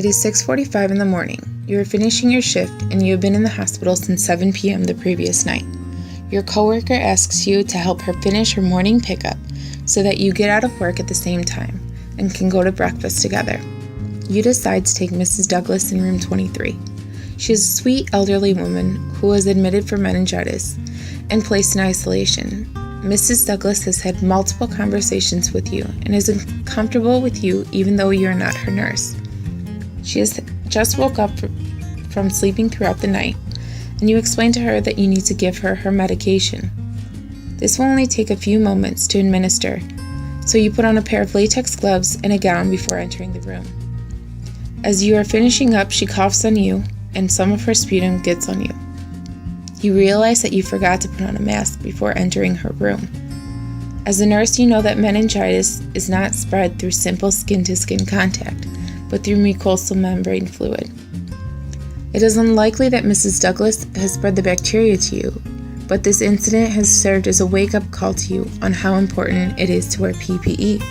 It is 6:45 in the morning. You are finishing your shift and you have been in the hospital since 7 p.m. the previous night. Your coworker asks you to help her finish her morning pickup so that you get out of work at the same time and can go to breakfast together. You decide to take Mrs. Douglas in room 23. She is a sweet elderly woman who was admitted for meningitis and placed in isolation. Mrs. Douglas has had multiple conversations with you and is comfortable with you even though you are not her nurse. She has just woke up from sleeping throughout the night, and you explain to her that you need to give her her medication. This will only take a few moments to administer, so you put on a pair of latex gloves and a gown before entering the room. As you are finishing up, she coughs on you, and some of her sputum gets on you. You realize that you forgot to put on a mask before entering her room. As a nurse, you know that meningitis is not spread through simple skin-to-skin contact, but through mucosal membrane fluid. It is unlikely that Mrs. Douglas has spread the bacteria to you, but this incident has served as a wake-up call to you on how important it is to wear PPE.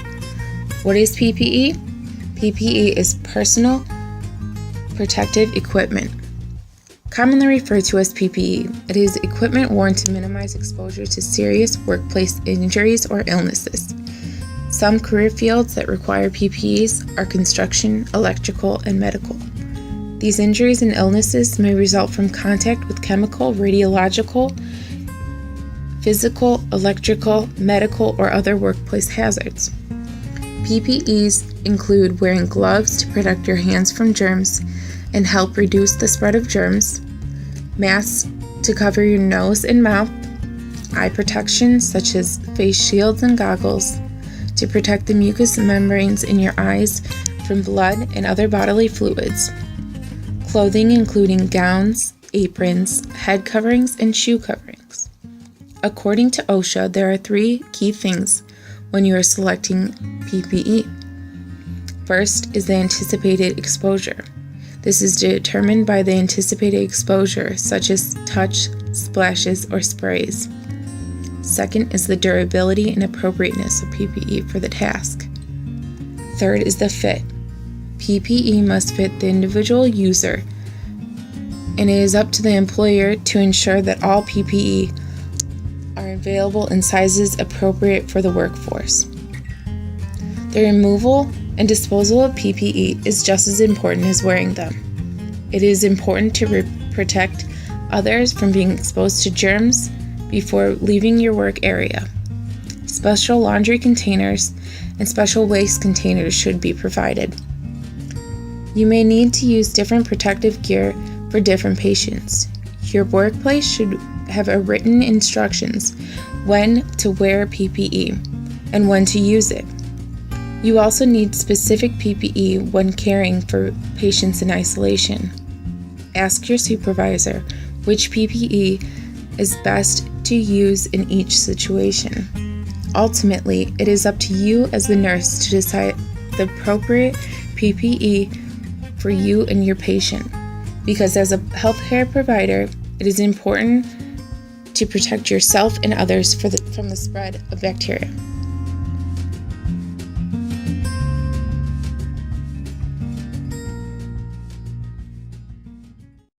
What is PPE? PPE is personal protective equipment. Commonly referred to as PPE, it is equipment worn to minimize exposure to serious workplace injuries or illnesses. Some career fields that require PPEs are construction, electrical, and medical. These injuries and illnesses may result from contact with chemical, radiological, physical, electrical, medical, or other workplace hazards. PPEs include wearing gloves to protect your hands from germs and help reduce the spread of germs, masks to cover your nose and mouth, eye protection such as face shields and goggles to protect the mucous membranes in your eyes from blood and other bodily fluids, clothing including gowns, aprons, head coverings, and shoe coverings. According to OSHA, there are 3 key things when you are selecting PPE. First is the anticipated exposure. This is determined by the anticipated exposure, such as touch, splashes, or sprays. Second is the durability and appropriateness of PPE for the task. Third is the fit. PPE must fit the individual user, and it is up to the employer to ensure that all PPE are available in sizes appropriate for the workforce. The removal and disposal of PPE is just as important as wearing them. It is important to protect others from being exposed to germs before leaving your work area. Special laundry containers and special waste containers should be provided. You may need to use different protective gear for different patients. Your workplace should have written instructions when to wear PPE and when to use it. You also need specific PPE when caring for patients in isolation. Ask your supervisor which PPE is best to use in each situation. Ultimately, it is up to you as the nurse to decide the appropriate PPE for you and your patient, because as a healthcare provider, it is important to protect yourself and others from the spread of bacteria.